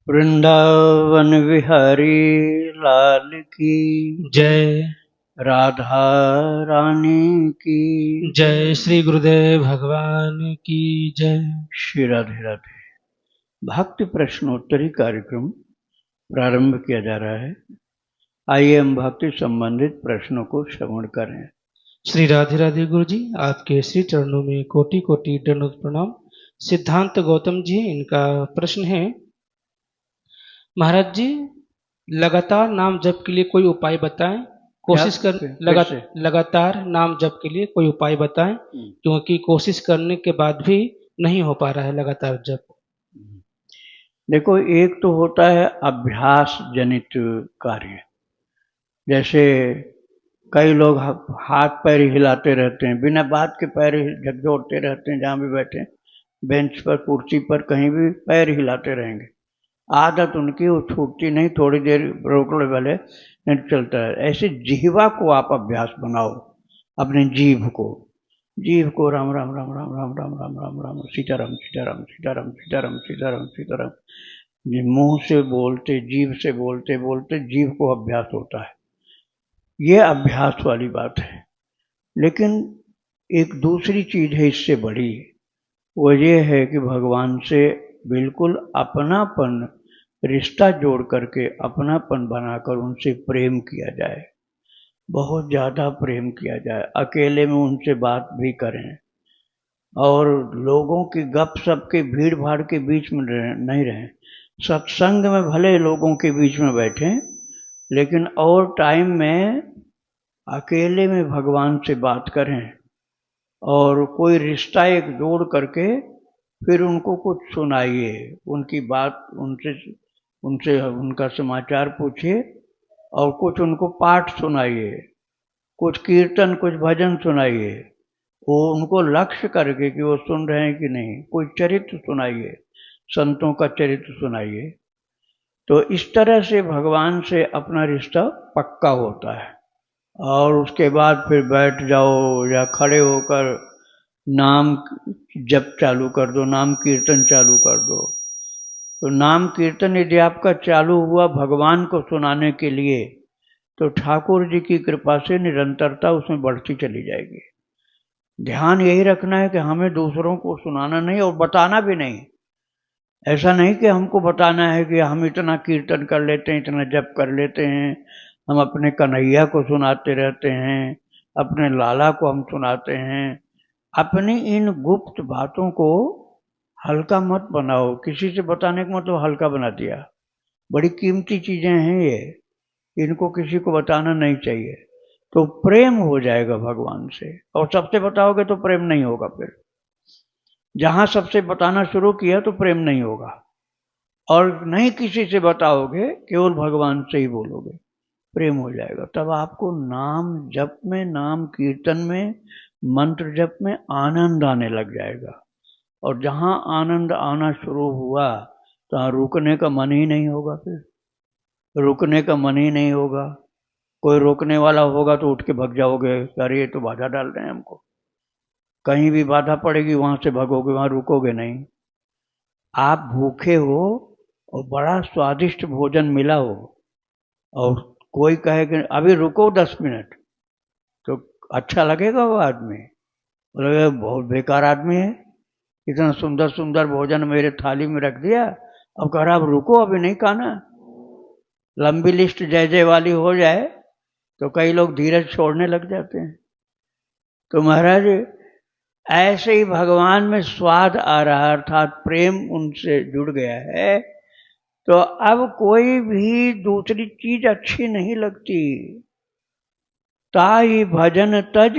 वृंदावन विहारी लाल की जय। राधा रानी की जय श्री गुरुदेव भगवान की जय। श्री राधे राधे। भक्ति प्रश्नोत्तरी कार्यक्रम प्रारंभ किया जा रहा है। आइए हम भक्ति संबंधित प्रश्नों को श्रवण करें। श्री राधे राधे गुरु जी, आपके श्री चरणों में कोटि कोटि दंडवत प्रणाम। सिद्धांत गौतम जी, इनका प्रश्न है, महाराज जी लगातार नाम जप के लिए कोई उपाय बताएं। कोशिश कर लगातार नाम जप के लिए कोई उपाय बताएं, क्योंकि कोशिश करने के बाद भी नहीं हो पा रहा है लगातार जप। देखो, एक तो होता है अभ्यास जनित कार्य। जैसे कई लोग हाथ पैर हिलाते रहते हैं, बिना बात के पैर झकझोरते रहते हैं, जहाँ भी बैठे बेंच पर कुर्सी पर कहीं भी पैर हिलाते रहेंगे। आदत उनकी वो छूटती नहीं, थोड़ी देर रोकने वाले नहीं चलता है। ऐसे जिह्वा को आप अभ्यास बनाओ, अपने जीभ को राम राम राम राम राम राम राम राम राम सीताराम सीताराम सीताराम सीताराम सीताराम सीताराम। मुंह से बोलते, जीभ से बोलते बोलते जीभ को अभ्यास होता है। ये अभ्यास वाली बात है। लेकिन एक दूसरी चीज है इससे बड़ी, वो ये है कि भगवान से बिल्कुल अपनापन रिश्ता जोड़ करके अपनापन बनाकर उनसे प्रेम किया जाए, बहुत ज़्यादा प्रेम किया जाए। अकेले में उनसे बात भी करें और लोगों की गप सप के भीड़ भाड़ के बीच में नहीं रहें। सत्संग में भले लोगों के बीच में बैठें, लेकिन और टाइम में अकेले में भगवान से बात करें और कोई रिश्ता एक जोड़ करके फिर उनको कुछ सुनाइए, उनकी बात उनसे उनका समाचार पूछिए और कुछ उनको पाठ सुनाइए, कुछ कीर्तन कुछ भजन सुनाइए। वो उनको लक्ष्य करके कि वो सुन रहे हैं कि नहीं। कोई चरित्र सुनाइए, संतों का चरित्र सुनाइए। तो इस तरह से भगवान से अपना रिश्ता पक्का होता है। और उसके बाद फिर बैठ जाओ या खड़े होकर नाम जप चालू कर दो, नाम कीर्तन चालू कर दो। तो नाम कीर्तन यदि आपका चालू हुआ भगवान को सुनाने के लिए, तो ठाकुर जी की कृपा से निरंतरता उसमें बढ़ती चली जाएगी। ध्यान यही रखना है कि हमें दूसरों को सुनाना नहीं और बताना भी नहीं। ऐसा नहीं कि हमको बताना है कि हम इतना कीर्तन कर लेते हैं, इतना जप कर लेते हैं, हम अपने कन्हैया को सुनाते रहते हैं, अपने लाला को हम सुनाते हैं। अपनी इन गुप्त बातों को हल्का मत बनाओ। किसी से बताने का मतलब हल्का बना दिया। बड़ी कीमती चीजें हैं ये, इनको किसी को बताना नहीं चाहिए। तो प्रेम हो जाएगा भगवान से। और सबसे बताओगे तो प्रेम नहीं होगा। फिर जहां सबसे बताना शुरू किया तो प्रेम नहीं होगा। और नहीं किसी से बताओगे, केवल भगवान से ही बोलोगे, प्रेम हो जाएगा। तब आपको नाम जप में, नाम कीर्तन में, मंत्र जप में आनंद आने लग जाएगा। और जहां आनंद आना शुरू हुआ तो रुकने का मन ही नहीं होगा। फिर रुकने का मन ही नहीं होगा। कोई रोकने वाला होगा तो उठ के भाग जाओगे, अरे ये तो बाधा डाल रहे हैं हमको। कहीं भी बाधा पड़ेगी वहां से भागोगे, वहां रुकोगे नहीं। आप भूखे हो और बड़ा स्वादिष्ट भोजन मिला हो और कोई कहे कि अभी रुको 10 मिनट, तो अच्छा लगेगा वो आदमी? बोले बहुत बेकार आदमी है, इतना सुंदर सुंदर भोजन मेरे थाली में रख दिया, अब कह रहा अब रुको, अभी नहीं खाना। लंबी लिस्ट जय जय वाली हो जाए तो कई लोग धीरज छोड़ने लग जाते हैं। तो महाराज ऐसे ही भगवान में स्वाद आ रहा, अर्थात प्रेम उनसे जुड़ गया है, तो अब कोई भी दूसरी चीज अच्छी नहीं लगती। ताई भजन तज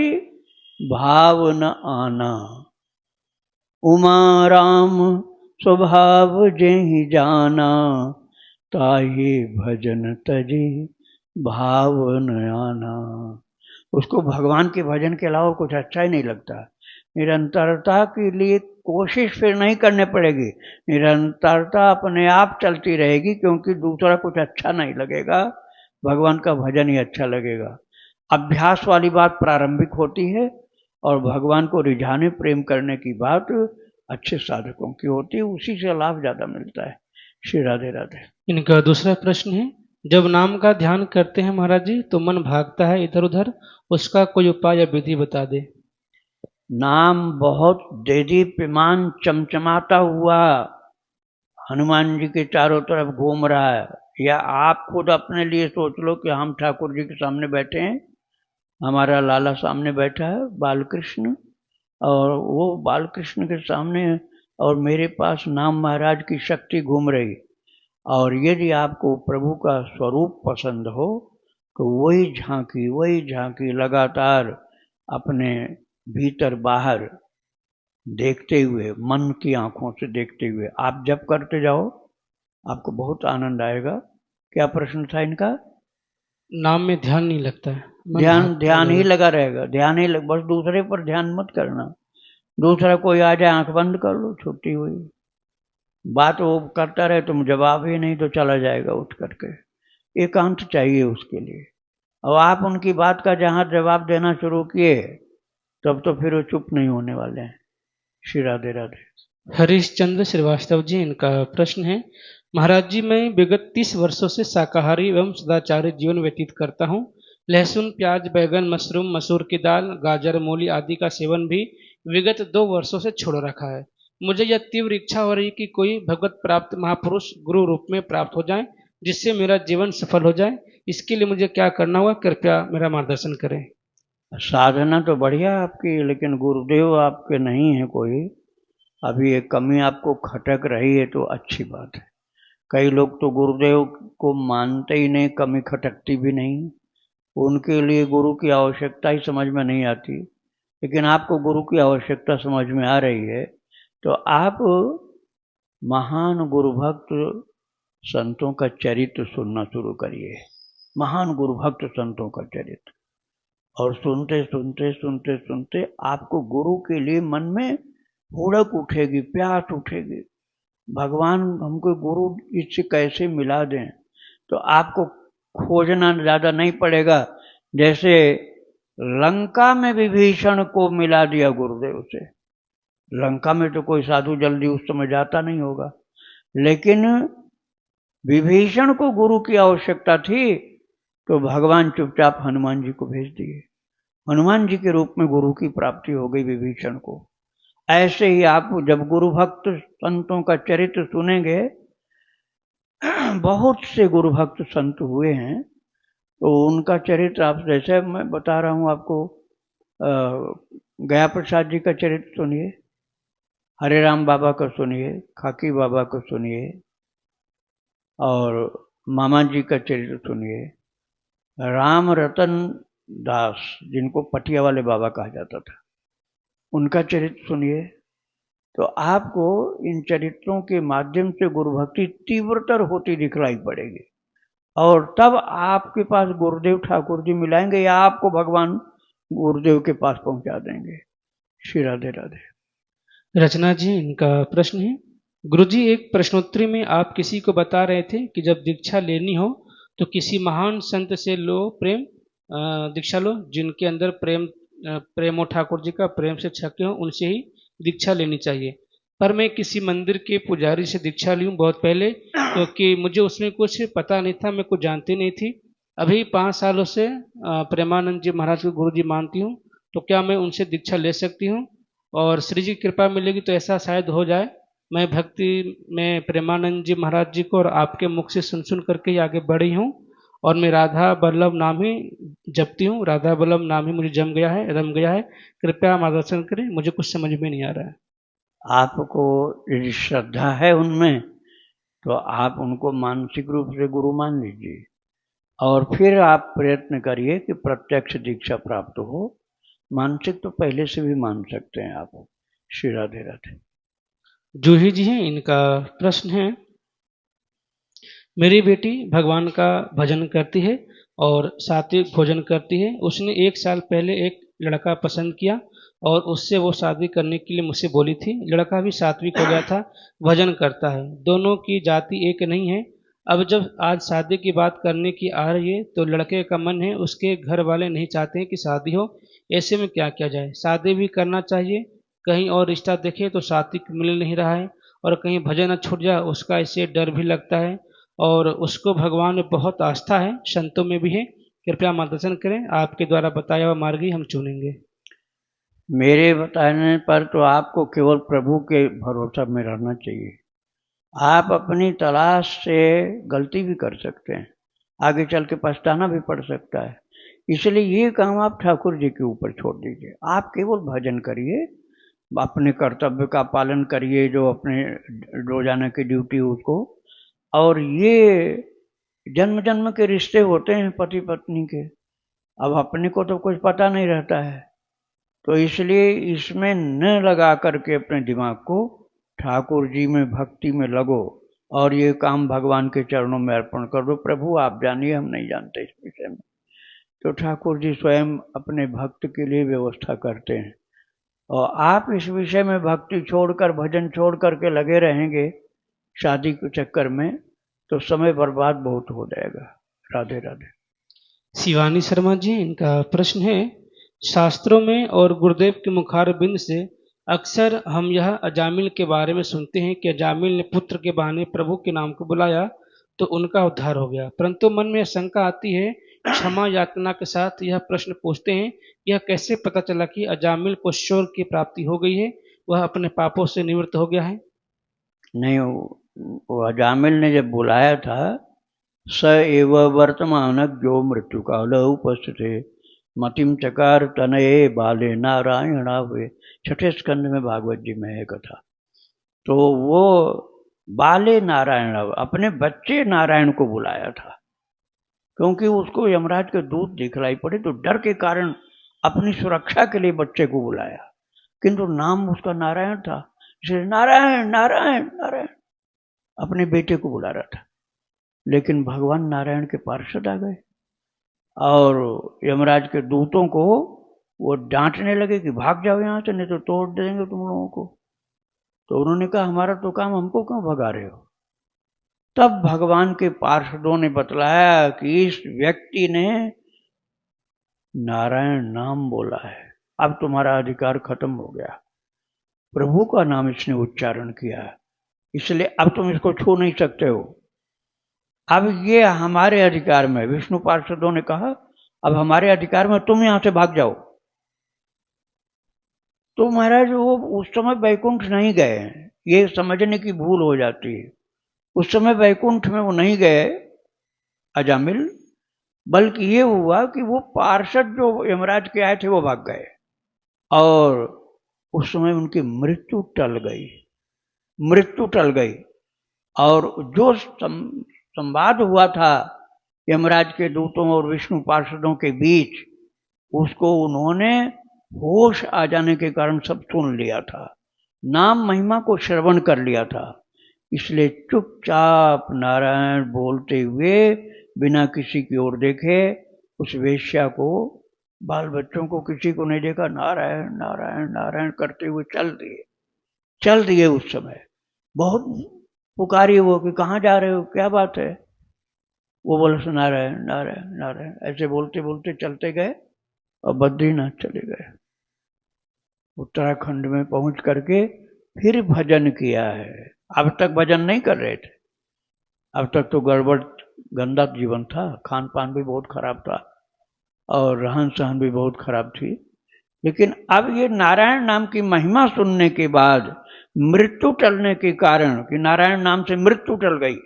भाव न आना, उमा राम स्वभाव जेहि जाना, ताहि भजन तजी भाव न आना। उसको भगवान के भजन के अलावा कुछ अच्छा ही नहीं लगता। निरंतरता के लिए कोशिश फिर नहीं करने पड़ेगी, निरंतरता अपने आप चलती रहेगी, क्योंकि दूसरा कुछ अच्छा नहीं लगेगा, भगवान का भजन ही अच्छा लगेगा। अभ्यास वाली बात प्रारंभिक होती है और भगवान को रिझाने प्रेम करने की बात अच्छे साधकों की होती है, उसी से लाभ ज़्यादा मिलता है। श्री राधे राधे। इनका दूसरा प्रश्न है, जब नाम का ध्यान करते हैं महाराज जी तो मन भागता है इधर उधर, उसका कोई उपाय या विधि बता दे। नाम बहुत देदीप्यमान चमचमाता हुआ हनुमान जी के चारों तरफ घूम रहा है, या आप खुद अपने लिए सोच लो कि हम ठाकुर जी के सामने बैठे हैं, हमारा लाला सामने बैठा है बालकृष्ण, और वो बालकृष्ण के सामने और मेरे पास नाम महाराज की शक्ति घूम रही। और यदि आपको प्रभु का स्वरूप पसंद हो तो वही झांकी लगातार अपने भीतर बाहर देखते हुए, मन की आंखों से देखते हुए आप जप करते जाओ, आपको बहुत आनंद आएगा। क्या प्रश्न था इनका? नाम में ध्यान नहीं लगता है, ध्यान ही लगा रहेगा, बस दूसरे पर ध्यान मत करना। दूसरा कोई आ जाए, आंख बंद कर लो, छुट्टी हुई। बात वो करता रहे, तुम जवाब ही नहीं तो चला जाएगा उठ करके। एकांत चाहिए उसके लिए। और आप उनकी बात का जहां जवाब देना शुरू किए तब तो फिर वो चुप नहीं होने वाले हैं। श्री राधे राधे। हरीशचंद्र श्रीवास्तव जी, इनका प्रश्न है, महाराज जी मैं विगत 30 वर्षों से शाकाहारी एवं सदाचारी जीवन व्यतीत करता हूँ। लहसुन, प्याज, बैगन, मशरूम, मसूर की दाल, गाजर, मूली आदि का सेवन भी विगत 2 वर्षों से छोड़ रखा है। मुझे यह तीव्र इच्छा हो रही कि कोई भगवत प्राप्त महापुरुष गुरु रूप में प्राप्त हो जाए, जिससे मेरा जीवन सफल हो जाए। इसके लिए मुझे क्या करना होगा, कृपया मेरा मार्गदर्शन करें। साधना तो बढ़िया आपकी, लेकिन गुरुदेव आपके नहीं है कोई। अभी एक कमी आपको खटक रही है तो अच्छी बात है। कई लोग तो गुरुदेव को मानते ही नहीं, कमी खटकती भी नहीं, उनके लिए गुरु की आवश्यकता ही समझ में नहीं आती। लेकिन आपको गुरु की आवश्यकता समझ में आ रही है तो आप महान गुरु भक्त संतों का चरित्र सुनना शुरू करिए। महान गुरु भक्त संतों का चरित्र, और सुनते सुनते सुनते सुनते आपको गुरु के लिए मन में हुड़क उठेगी, प्यास उठेगी। भगवान हमको गुरु इससे कैसे मिला दें, तो आपको खोजना ज़्यादा नहीं पड़ेगा। जैसे लंका में विभीषण को मिला दिया गुरुदेव से। लंका में तो कोई साधु जल्दी उस समय जाता नहीं होगा, लेकिन विभीषण को गुरु की आवश्यकता थी तो भगवान चुपचाप हनुमान जी को भेज दिए। हनुमान जी के रूप में गुरु की प्राप्ति हो गई विभीषण को। ऐसे ही आप जब गुरु भक्त संतों का चरित्र सुनेंगे, बहुत से गुरु भक्त संत हुए हैं, तो उनका चरित्र आप, जैसे मैं बता रहा हूँ आपको, गया प्रसाद जी का चरित्र सुनिए, हरे राम बाबा का सुनिए, खाकी बाबा को सुनिए, और मामा जी का चरित्र सुनिए, राम रतन दास जिनको पटिया वाले बाबा कहा जाता था, उनका चरित्र सुनिए। तो आपको इन चरित्रों के माध्यम से गुरु भक्ति तीव्रतर होती दिखलाई पड़ेगी, और तब आपके पास गुरुदेव ठाकुर जी मिलाएंगे, या आपको भगवान गुरुदेव के पास पहुंचा देंगे। श्री राधे राधे। रचना जी, इनका प्रश्न है, गुरुजी एक प्रश्नोत्तरी में आप किसी को बता रहे थे कि जब दीक्षा लेनी हो तो किसी महान संत से लो, दीक्षा लो, जिनके अंदर प्रेम हो, ठाकुर जी का प्रेम से छके हो, उनसे ही दीक्षा लेनी चाहिए। पर मैं किसी मंदिर के पुजारी से दीक्षा ली हूँ बहुत पहले, क्योंकि मुझे उसमें कुछ पता नहीं था, मैं कुछ जानती नहीं थी। अभी 5 सालों से प्रेमानंद जी महाराज को गुरु जी मानती हूँ, तो क्या मैं उनसे दीक्षा ले सकती हूँ? और श्री जी की कृपा मिलेगी तो ऐसा शायद हो जाए। मैं भक्ति में प्रेमानंद जी महाराज जी को और आपके मुख से सुन करके ही आगे बढ़ी हूँ, और मैं राधा वल्लभ नाम ही जपती हूँ। राधा वल्लभ नाम ही मुझे जम गया है, रम गया है। कृपया मार्गदर्शन करें, मुझे कुछ समझ में नहीं आ रहा है। आपको यदि श्रद्धा है उनमें तो आप उनको मानसिक रूप से गुरु मान लीजिए, और फिर आप प्रयत्न करिए कि प्रत्यक्ष दीक्षा प्राप्त हो। मानसिक तो पहले से भी मान सकते हैं आप। श्री राधे राधे। जूही जी हैं, इनका प्रश्न है, मेरी बेटी भगवान का भजन करती है और सात्विक भोजन करती है। उसने 1 साल पहले एक लड़का पसंद किया और उससे वो शादी करने के लिए मुझसे बोली थी। लड़का भी सात्विक हो गया था, भजन करता है, दोनों की जाति एक नहीं है। अब जब आज शादी की बात करने की आ रही है तो लड़के का मन है, उसके घर वाले नहीं चाहते हैं कि शादी हो। ऐसे में क्या किया जाए? शादी भी करना चाहिए, कहीं और रिश्ता देखे तो सात्विक मिल नहीं रहा है, और कहीं भजन न छूट जाए उसका इससे डर भी लगता है, और उसको भगवान में बहुत आस्था है, संतों में भी है। कृपया मार्गदर्शन करें, आपके द्वारा बताया हुआ मार्ग ही हम चुनेंगे। मेरे बताने पर तो आपको केवल प्रभु के भरोसा में रहना चाहिए। आप अपनी तलाश से गलती भी कर सकते हैं, आगे चल के पछताना भी पड़ सकता है। इसलिए ये काम आप ठाकुर जी के ऊपर छोड़ दीजिए। आप केवल भजन करिए, अपने कर्तव्य का पालन करिए, जो अपने रोजाना की ड्यूटी है उसको। और ये जन्म जन्म के रिश्ते होते हैं पति पत्नी के, अब अपने को तो कुछ पता नहीं रहता है, तो इसलिए इसमें न लगा करके अपने दिमाग को ठाकुर जी में भक्ति में लगो, और ये काम भगवान के चरणों में अर्पण कर दो। प्रभु आप जानिए, हम नहीं जानते इस विषय में। तो ठाकुर जी स्वयं अपने भक्त के लिए व्यवस्था करते हैं, और आप इस विषय में भक्ति छोड़कर भजन छोड़ करके लगे रहेंगे शादी के चक्कर में, तो समय बर्बाद बहुत हो जाएगा। राधे राधे। शिवानी शर्मा जी, इनका प्रश्न है, शास्त्रों में और गुरुदेव के मुखार बिंद से अक्सर हम यह अजामिल के बारे में सुनते हैं कि अजामिल ने पुत्र के बहाने प्रभु के नाम को बुलाया तो उनका उद्धार हो गया, परंतु मन में शंका आती है। क्षमा यातना के साथ यह प्रश्न पूछते हैं, यह कैसे पता चला कि अजामिल को ईश्वर की प्राप्ति हो गई है, वह अपने पापों से निवृत्त हो गया है? नहीं, वो अजामिल ने जब बुलाया था, स एव वर्तमान जो मृत्यु काल उपस्थित मतिम चकार तनये बाले नारायणा हुए। छठे स्कंद में भागवत जी में है कथा। तो वो बाले नारायण, अपने बच्चे नारायण को बुलाया था, क्योंकि उसको यमराज के दूत दिखलाई पड़े, तो डर के कारण अपनी सुरक्षा के लिए बच्चे को बुलाया, किंतु नाम उसका नारायण था, इसलिए नारायण नारायण नारायण अपने बेटे को बुला रहा था। लेकिन भगवान नारायण के पार्षद आ गए और यमराज के दूतों को वो डांटने लगे कि भाग जाओ यहाँ से, नहीं तो तोड़ देंगे तुम लोगों को। तो उन्होंने कहा हमारा तो काम, हमको क्यों भगा रहे हो। तब भगवान के पार्षदों ने बतलाया कि इस व्यक्ति ने नारायण नाम बोला है, अब तुम्हारा अधिकार खत्म हो गया, प्रभु का नाम इसने उच्चारण किया, इसलिए अब तुम इसको छू नहीं सकते हो, अब ये हमारे अधिकार में। विष्णु पार्षदों ने कहा अब हमारे अधिकार में, तुम यहां से भाग जाओ। तो महाराज वो उस समय वैकुंठ नहीं गए, ये समझने की भूल हो जाती है। उस समय वैकुंठ में वो नहीं गए अजामिल, बल्कि ये हुआ कि वो पार्षद जो यमराज के आए थे वो भाग गए, और उस समय उनकी मृत्यु टल गई, मृत्यु टल गई। और जो संवाद हुआ था यमराज के दूतों और विष्णु पार्षदों के बीच, उसको उन्होंने होश आ जाने के कारण सब सुन लिया था, नाम महिमा को श्रवण कर लिया था। इसलिए चुपचाप नारायण बोलते हुए बिना किसी की ओर देखे, उस वेश्या को, बाल बच्चों को, किसी को नहीं देखा, नारायण नारायण नारायण करते हुए चल दिए। उस समय बहुत पुकारी वो कि कहाँ जा रहे हो, क्या बात है। वो बोले नारायण नारायण नारायण, ऐसे बोलते बोलते चलते गए और बद्रीनाथ चले गए। उत्तराखंड में पहुंच करके फिर भजन किया है। अब तक भजन नहीं कर रहे थे, अब तक तो गड़बड़ गंदा जीवन था, खान पान भी बहुत खराब था और रहन सहन भी बहुत खराब थी। लेकिन अब ये नारायण नाम की महिमा सुनने के बाद मृत्यु टलने के कारण, कि नारायण नाम से मृत्यु टल गई,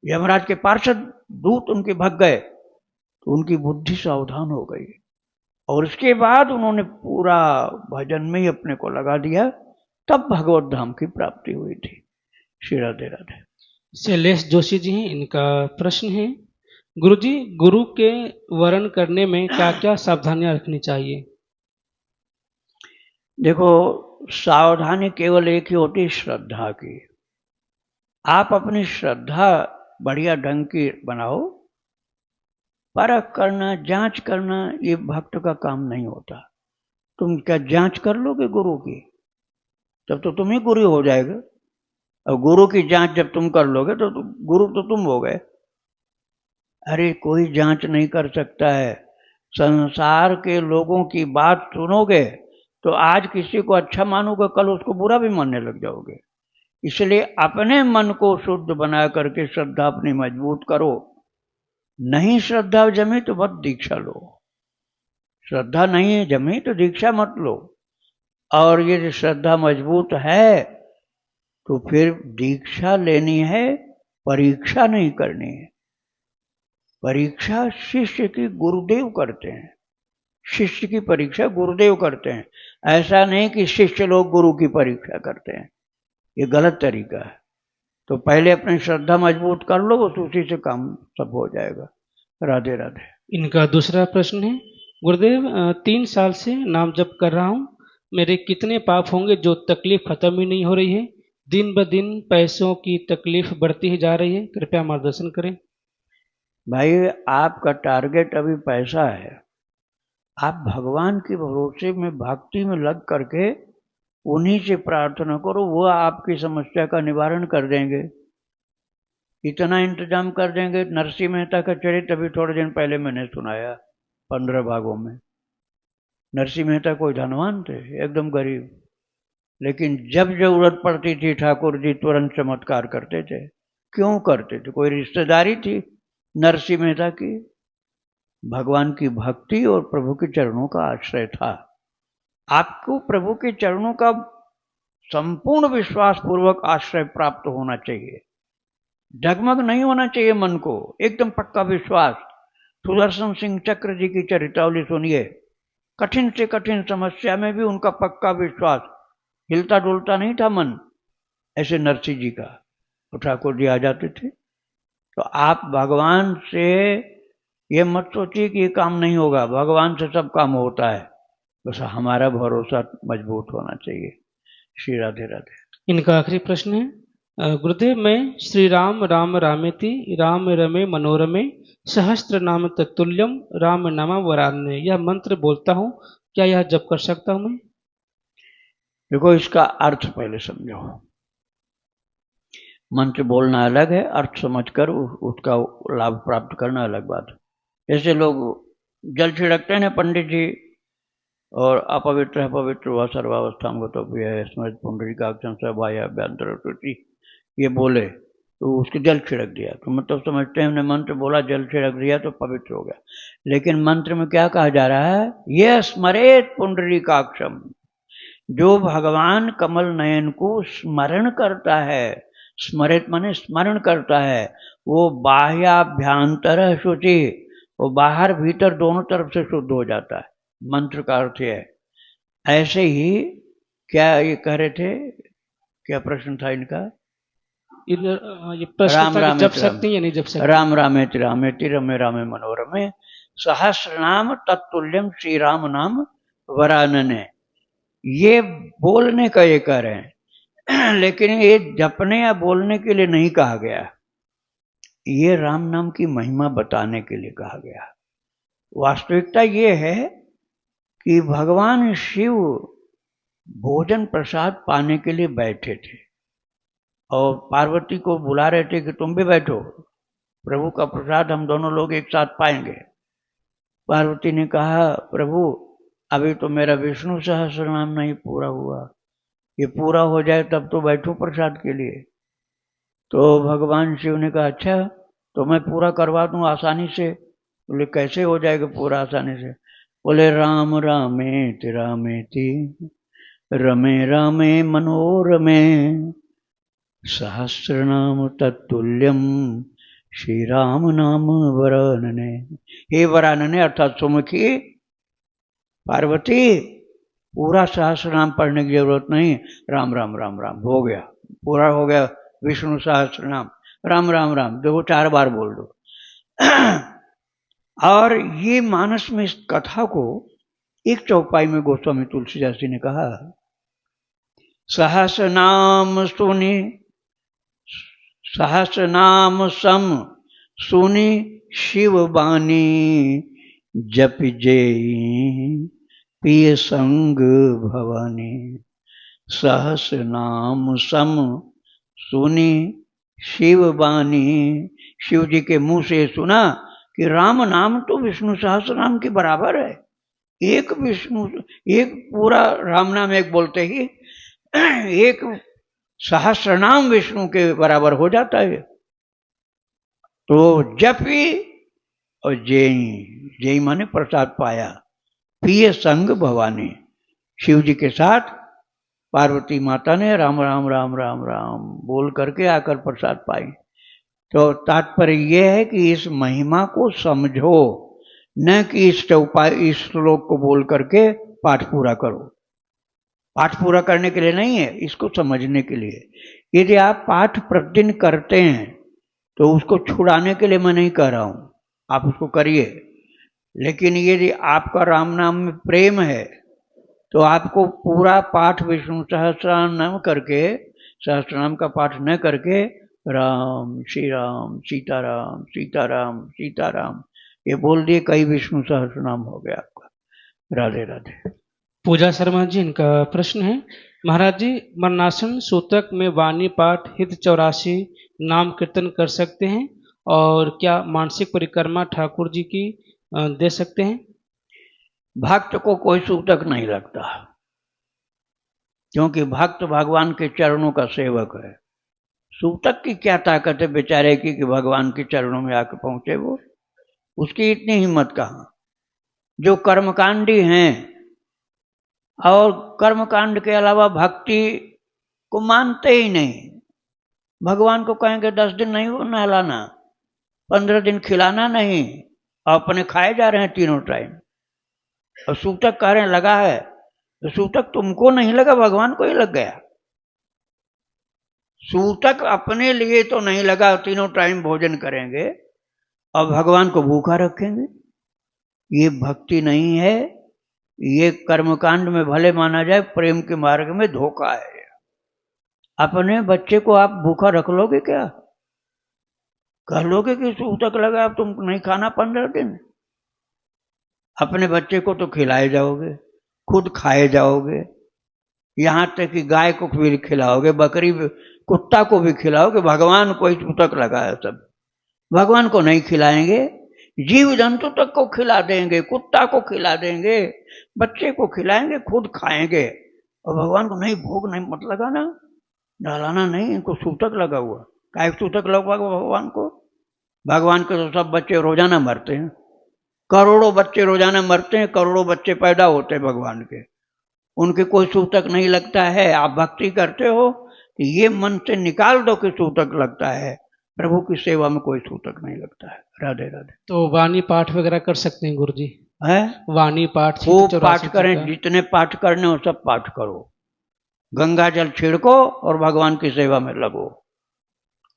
यमराज के पार्षद दूत उनके भग गए, तो उनकी बुद्धि सावधान हो गई, और इसके बाद उन्होंने पूरा भजन में ही अपने को लगा दिया, तब भगवत धाम की प्राप्ति हुई थी। श्री राधे राधे। शैलेश जोशी जी हैं, इनका प्रश्न है, गुरुजी गुरु के वरण करने में क्या क्या सावधानियां रखनी चाहिए? देखो, सावधानी केवल एक ही होती है, श्रद्धा की। आप अपनी श्रद्धा बढ़िया ढंग की बनाओ, परख करना, जांच करना ये भक्त का काम नहीं होता। तुम क्या जांच कर लोगे गुरु की, तब तो तुम ही गुरु हो जाएगा, और गुरु की जांच जब तुम कर लोगे तो गुरु तो तुम हो गए। अरे कोई जांच नहीं कर सकता है। संसार के लोगों की बात सुनोगे तो आज किसी को अच्छा मानोगे, कल उसको बुरा भी मानने लग जाओगे। इसलिए अपने मन को शुद्ध बना करके श्रद्धा अपनी मजबूत करो। नहीं श्रद्धा जमी तो मत दीक्षा लो, श्रद्धा नहीं है जमी तो दीक्षा मत लो। और यदि श्रद्धा मजबूत है तो फिर दीक्षा लेनी है, परीक्षा नहीं करनी है। परीक्षा शिष्य की गुरुदेव करते हैं, शिष्य की परीक्षा गुरुदेव करते हैं। ऐसा नहीं कि शिष्य लोग गुरु की परीक्षा करते हैं, ये गलत तरीका है। तो पहले अपनी श्रद्धा मजबूत कर लो, बस उसी से काम सब हो जाएगा। राधे राधे। इनका दूसरा प्रश्न है, गुरुदेव 3 साल से नाम जप कर रहा हूँ, मेरे कितने पाप होंगे जो तकलीफ खत्म ही नहीं हो रही है? दिन ब दिन पैसों की तकलीफ बढ़ती ही जा रही है, कृपया मार्गदर्शन करें। भाई आपका टारगेट अभी पैसा है, आप भगवान के भरोसे में भक्ति में लग करके उन्हीं से प्रार्थना करो, वो आपकी समस्या का निवारण कर देंगे, इतना इंतजाम कर देंगे। नरसिंह मेहता का चरित्र अभी थोड़े दिन पहले मैंने सुनाया 15 भागों में। नरसिंह मेहता कोई धनवान थे, एकदम गरीब, लेकिन जब जरूरत पड़ती थी ठाकुर जी तुरंत चमत्कार करते थे। क्यों करते थे? कोई रिश्तेदारी थी नरसिंह मेहता की? भगवान की भक्ति और प्रभु के चरणों का आश्रय था। आपको प्रभु के चरणों का संपूर्ण विश्वास पूर्वक आश्रय प्राप्त होना चाहिए, डगमग नहीं होना चाहिए मन को, एकदम पक्का विश्वास। सुदर्शन सिंह चक्र जी की चरितावली सुनिए, कठिन से कठिन समस्या में भी उनका पक्का विश्वास, हिलता डुलता नहीं था मन। ऐसे नरसिंह जी का तो ठाकुर जी आ जाते थे। तो आप भगवान से ये मत सोचिए कि ये काम नहीं होगा, भगवान से सब काम होता है, बस हमारा भरोसा मजबूत होना चाहिए। श्री राधे राधे। इनका आखिरी प्रश्न है, गुरुदेव मैं श्री राम राम रामेति राम रमे मनोरमे सहस्त्र नाम तत्तुल्यम राम नाम वरान्य, यह मंत्र बोलता हूँ, क्या यह जप कर सकता हूँ मैं? देखो इसका अर्थ पहले समझो। मंत्र बोलना अलग है, अर्थ समझकर उसका लाभ प्राप्त करना अलग बात है। ऐसे लोग जल छिड़कते हैं पंडित जी, और अपवित्र है पवित्र हुआ सर्वावस्था में तो है स्मृत पुंडरीकाक्षं सभायाभ्यंतर श्रुति, ये बोले तो उसके जल छिड़क दिया, तो मतलब समझते हैं हमने मंत्र बोला जल छिड़क दिया तो पवित्र हो गया। लेकिन मंत्र में क्या कहा जा रहा है? ये स्मरेत पुंडरीकाक्षम, जो भगवान कमल नयन को स्मरण करता है, स्मरित माने स्मरण करता है, वो बाह्याभ्यंतर शुचि, वो बाहर भीतर दोनों तरफ से शुद्ध हो जाता है। मंत्र का अर्थ है। ऐसे ही क्या ये कह रहे थे, क्या प्रश्न था इनका? ये प्रश्न राम था कि राम जप सकते हैं या नहीं जप सकते? राम रामेति रामेति रमे रामे मनोरमे सहस्र नाम तत्तुल्यम श्री राम नाम वरानने, ये बोलने का ये कह रहे हैं, लेकिन ये जपने या बोलने के लिए नहीं कहा गया, ये राम नाम की महिमा बताने के लिए कहा गया। वास्तविकता ये है कि भगवान शिव भोजन प्रसाद पाने के लिए बैठे थे और पार्वती को बुला रहे थे कि तुम भी बैठो, प्रभु का प्रसाद हम दोनों लोग एक साथ पाएंगे। पार्वती ने कहा प्रभु अभी तो मेरा विष्णु सहस्र नाम नहीं पूरा हुआ, ये पूरा हो जाए तब तो बैठो प्रसाद के लिए। तो भगवान शिव ने कहा अच्छा तो मैं पूरा करवा दूं आसानी से। बोले कैसे हो जाएगा पूरा आसानी से? बोले राम रामेति रामेति रमे रामे मनोरमे सहस्र नाम तत्तुल्यम श्री राम नाम वरानने। हे वरानने अर्थात सुमुखी पार्वती, पूरा सहस्र नाम पढ़ने की जरूरत नहीं, राम राम राम राम हो गया, पूरा हो गया विष्णु सहस्र नाम, राम राम राम देखो 4 बार बोल दो। और ये मानस में इस कथा को एक चौपाई में गोस्वामी तुलसीदास जी ने कहा, सहस्र नाम सुनी सहस्र नाम सम सुनी शिव बानी जप जेई पिय संग भवानी। सहस्र नाम सम सुनी शिव बानी, शिव जी के मुंह से सुना कि राम नाम तो विष्णु सहस्र नाम के बराबर है। एक विष्णु, एक पूरा राम नाम एक बोलते ही एक सहस्रनाम विष्णु के बराबर हो जाता है। तो जपी और जेई माने प्रसाद पाया, पिए संग भवानी। शिव जी के साथ पार्वती माता ने राम राम राम राम राम बोल करके आकर प्रसाद पाई। तो तात्पर्य यह है कि इस महिमा को समझो, न कि इस श्लोक को बोल करके पाठ पूरा करो। पाठ पूरा करने के लिए नहीं है, इसको समझने के लिए। यदि आप पाठ प्रतिदिन करते हैं तो उसको छुड़ाने के लिए मैं नहीं कह रहा हूं, आप उसको करिए। लेकिन यदि आपका राम नाम में प्रेम है तो आपको पूरा पाठ विष्णु सहस्रनाम न करके, सहस्रनाम का पाठ न करके राम श्री राम सीताराम सीताराम सीताराम ये बोल दिए, कई विष्णु सहस्रनाम हो गया आपका। राधे राधे। पूजा शर्मा जी, इनका प्रश्न है, महाराज जी मरणासन सूतक में वाणी पाठ हित 84 नाम कीर्तन कर सकते हैं और क्या मानसिक परिक्रमा ठाकुर जी की दे सकते हैं? भक्त को कोई सूतक नहीं लगता, क्योंकि भक्त भगवान के चरणों का सेवक है। सूतक की क्या ताकत है बेचारे की कि भगवान के चरणों में आकर पहुंचे वो, उसकी इतनी हिम्मत कहां। जो कर्मकांडी हैं और कर्मकांड के अलावा भक्ति को मानते ही नहीं, भगवान को कहेंगे 10 दिन नहीं नहलाना, 15 दिन खिलाना नहीं, और अपने खाए जा रहे हैं तीनों टाइम। और सूतक कह रहे हैं लगा है, तो सूतक तुमको नहीं लगा, भगवान को ही लग गया। सूतक अपने लिए तो नहीं लगा, तीनों टाइम भोजन करेंगे और भगवान को भूखा रखेंगे। ये भक्ति नहीं है, ये कर्मकांड में भले माना जाए, प्रेम के मार्ग में धोखा है। अपने बच्चे को आप भूखा रख लोगे क्या? कह लोगे कि सूतक लगा अब तुम नहीं खाना 15 दिन? अपने बच्चे को तो खिलाए जाओगे, खुद खाए जाओगे, यहां तक कि गाय को भी खिलाओगे, बकरी कुत्ता को भी खिलाओगे। भगवान को ही सूतक लगा है सब। भगवान को नहीं खिलाएंगे, जीव जंतु तक को खिला देंगे, कुत्ता को खिला देंगे, बच्चे को खिलाएंगे, खुद खाएंगे, और भगवान को नहीं, भोग नहीं मत लगाना, नहलाना नहीं, इनको सूतक लगा हुआ। काय सूतक लगा भगवान को? भगवान के तो सब बच्चे रोजाना मरते हैं, करोड़ों बच्चे रोजाना मरते हैं, करोड़ों बच्चे पैदा होते हैं भगवान के, उनके कोई सूतक नहीं लगता है। आप भक्ति करते हो तो ये मन से निकाल दो कि सूतक लगता है, प्रभु की सेवा में कोई सूतक नहीं लगता है। राधे राधे। तो वाणी पाठ वगैरह कर सकते हैं गुरु जी? है वाणी पाठ वो पाठ करें, जितने पाठ करने हो सब पाठ करो, गंगा जल छिड़को और भगवान की सेवा में लगो।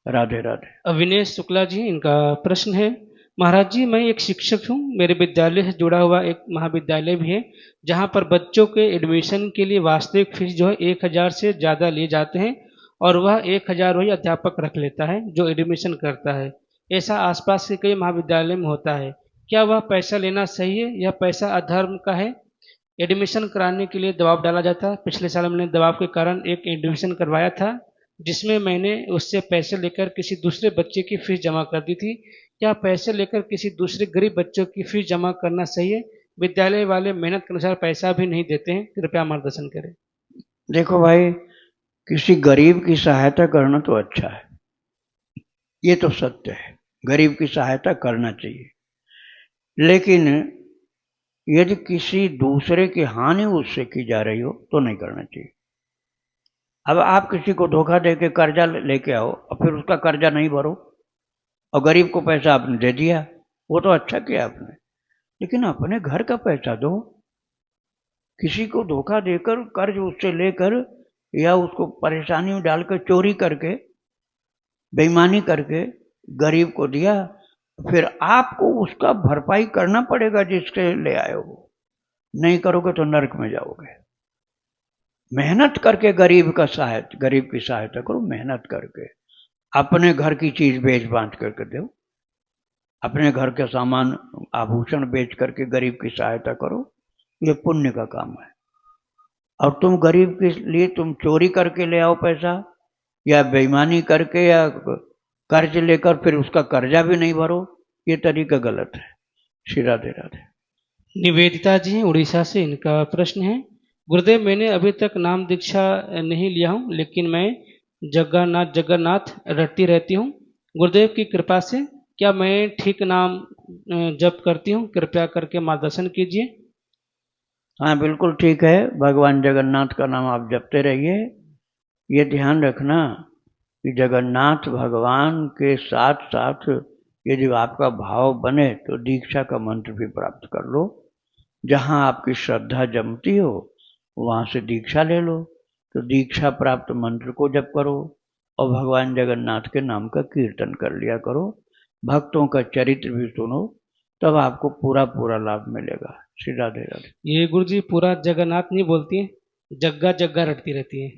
राधे राधे। अविनेश शुक्ला जी, इनका प्रश्न है, महाराज जी मैं एक शिक्षक हूँ, मेरे विद्यालय से जुड़ा हुआ एक महाविद्यालय भी है जहाँ पर बच्चों के एडमिशन के लिए वास्तविक फीस जो है 1000 से ज़्यादा लिए जाते हैं और वह 1000 वही अध्यापक रख लेता है जो एडमिशन करता है। ऐसा आसपास के कई महाविद्यालय में होता है। क्या वह पैसा लेना सही है या पैसा अधर्म का है? एडमिशन कराने के लिए दबाव डाला जाता है। पिछले साल मैंने दबाव के कारण एक एडमिशन करवाया था जिसमें मैंने उससे पैसे लेकर किसी दूसरे बच्चे की फीस जमा कर दी थी। क्या पैसे लेकर किसी दूसरे गरीब बच्चों की फीस जमा करना सही है? विद्यालय वाले मेहनत के अनुसार पैसा भी नहीं देते हैं, कृपया मार्गदर्शन करें। देखो भाई, किसी गरीब की सहायता करना तो अच्छा है, ये तो सत्य है, गरीब की सहायता करना चाहिए, लेकिन यदि किसी दूसरे की हानि उससे की जा रही हो तो नहीं करना चाहिए। अब आप किसी को धोखा देके कर्जा लेके आओ और फिर उसका कर्जा नहीं भरो और गरीब को पैसा आपने दे दिया, वो तो अच्छा किया आपने, लेकिन अपने घर का पैसा दो। किसी को धोखा देकर कर्ज उससे लेकर या उसको परेशानी में डालकर चोरी करके बेईमानी करके गरीब को दिया, फिर आपको उसका भरपाई करना पड़ेगा जिसके ले आए हो। नहीं करोगे तो नरक में जाओगे। मेहनत करके गरीब की सहायता करो, मेहनत करके अपने घर की चीज बेच बांट करके दो, अपने घर के सामान आभूषण बेच करके गरीब की सहायता करो, ये पुण्य का काम है। और तुम गरीब के लिए तुम चोरी करके ले आओ पैसा या बेईमानी करके या कर्ज लेकर फिर उसका कर्जा भी नहीं भरो, ये तरीका गलत है। श्री राधे राधे। निवेदिता जी उड़ीसा से, इनका प्रश्न है, गुरुदेव मैंने अभी तक नाम दीक्षा नहीं लिया हूँ, लेकिन मैं जगन्नाथ जगन्नाथ रटती रहती हूँ। गुरुदेव की कृपा से क्या मैं ठीक नाम जप करती हूँ? कृपया करके मार्गदर्शन कीजिए। हाँ बिल्कुल ठीक है, भगवान जगन्नाथ का नाम आप जपते रहिए। ये ध्यान रखना कि जगन्नाथ भगवान के साथ साथ यदि आपका भाव बने तो दीक्षा का मंत्र भी प्राप्त कर लो। जहाँ आपकी श्रद्धा जमती हो वहाँ से दीक्षा ले लो, तो दीक्षा प्राप्त मंत्र को जप करो और भगवान जगन्नाथ के नाम का कीर्तन कर लिया करो। भक्तों का चरित्र भी सुनो, तब आपको पूरा पूरा लाभ मिलेगा। श्री राधे राधे। ये गुरु जी पूरा जगन्नाथ नहीं बोलती है, जग्गा जग्गा रटती रहती है।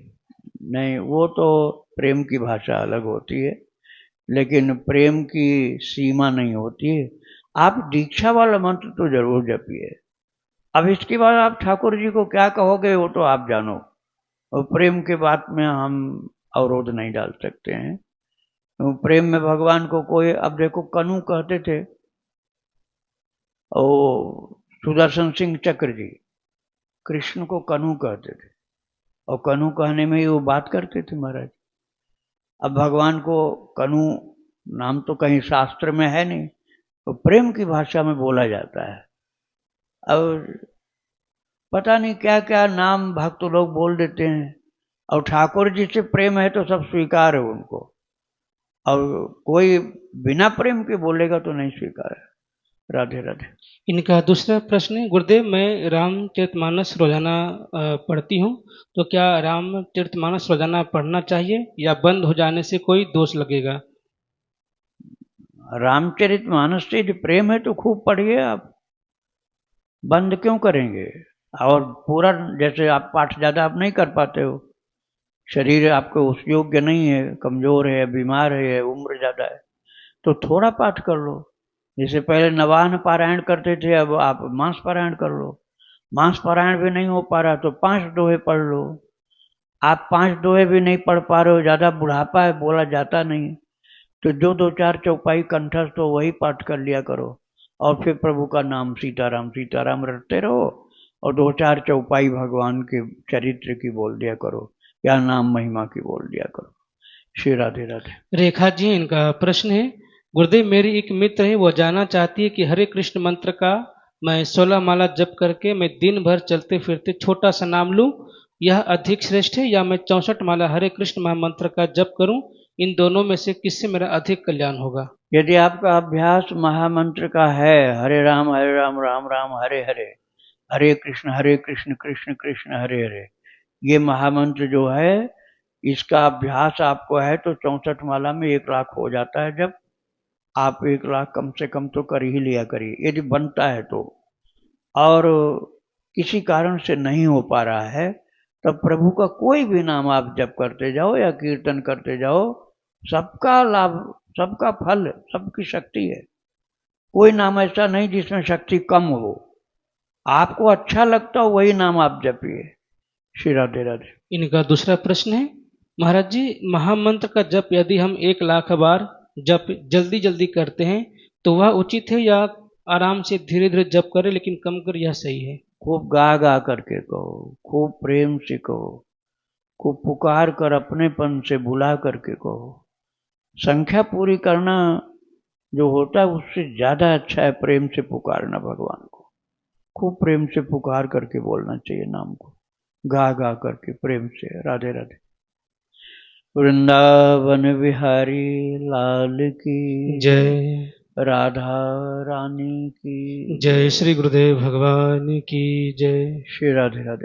नहीं, वो तो प्रेम की भाषा अलग होती है, लेकिन प्रेम की सीमा नहीं होती है। आप दीक्षा वाला मंत्र तो जरूर जपिए। अब इसके बाद आप ठाकुर जी को क्या कहोगे वो तो आप जानो, और प्रेम के बात में हम अवरोध नहीं डाल सकते हैं। तो प्रेम में भगवान को कोई, अब देखो कनु कहते थे, और सुदर्शन सिंह चक्र जी कृष्ण को कनु कहते थे, और कनु कहने में ही वो बात करते थे महाराज। अब भगवान को कनु नाम तो कहीं शास्त्र में है नहीं, तो प्रेम की भाषा में बोला जाता है। अब पता नहीं क्या क्या नाम भक्त लोग बोल देते हैं, और ठाकुर जी से प्रेम है तो सब स्वीकार है उनको, और कोई बिना प्रेम के बोलेगा तो नहीं स्वीकार है। राधे राधे। इनका दूसरा प्रश्न है, गुरुदेव मैं रामचरितमानस रोजाना पढ़ती हूँ, तो क्या रामचरितमानस रोजाना पढ़ना चाहिए या बंद हो जाने से कोई दोष लगेगा? रामचरितमानस से यदि प्रेम है तो खूब पढ़िए आप, बंद क्यों करेंगे? और पूरा, जैसे आप पाठ ज्यादा आप नहीं कर पाते हो, शरीर आपके उस योग्य नहीं है, कमजोर है, बीमार है, उम्र ज्यादा है, तो थोड़ा पाठ कर लो। जैसे पहले नवान पारायण करते थे, अब आप मांस पारायण कर लो। मांस पारायण भी नहीं हो पा रहा तो 5 दोहे पढ़ लो। आप 5 दोहे भी नहीं पढ़ पा रहे हो, ज्यादा बुढ़ापा है, बोला जाता नहीं, तो जो 2-4 चौपाई कंठस्थ हो वही पाठ कर लिया करो, और फिर प्रभु का नाम सीताराम सीताराम रटते रहो, और 2-4 चौपाई भगवान के चरित्र की बोल दिया करो, या नाम महिमा की बोल दिया करो। श्री राधे राधे। रेखा जी इनका प्रश्न है, गुरुदेव मेरी एक मित्र है, वो जानना चाहती है कि हरे कृष्ण मंत्र का मैं 16 माला जप करके मैं दिन भर चलते फिरते छोटा सा नाम लूं, यह अधिक श्रेष्ठ है या मैं 64 माला हरे कृष्ण महामंत्र का जप करूं? इन दोनों में से किससे मेरा अधिक कल्याण होगा? यदि आपका अभ्यास महामंत्र का है, हरे राम राम राम हरे हरे, हरे कृष्ण कृष्ण कृष्ण हरे हरे, ये महामंत्र जो है, इसका अभ्यास आपको है तो 64 माला में 1 लाख हो जाता है। जब आप 1 लाख कम से कम तो कर ही लिया करिए, यदि बनता है तो। और किसी कारण से नहीं हो पा रहा है, तब प्रभु का कोई भी नाम आप जप करते जाओ या कीर्तन करते जाओ, सबका लाभ, सबका फल, सबकी शक्ति है। कोई नाम ऐसा नहीं जिसमें शक्ति कम हो, आपको अच्छा लगता हो वही नाम आप जपिए। श्री राधे राधे। इनका दूसरा प्रश्न है, महाराज जी महामंत्र का जप यदि हम 1 लाख बार जप जल्दी जल्दी करते हैं तो वह उचित है या आराम से धीरे धीरे जप करें लेकिन कम कर, यह सही है? खूब गा गा करके कहो, खूब प्रेम से कहो, खूब पुकार कर अपनेपन से बुला करके कहो। संख्या पूरी करना जो होता है उससे ज्यादा अच्छा है प्रेम से पुकारना भगवान को। खूब प्रेम से पुकार करके बोलना चाहिए नाम को, गा गा करके प्रेम से। राधे राधे। वृंदावन बिहारी लाल की जय। राधा रानी की जय श्री गुरुदेव भगवान की जय। श्री राधे राधे।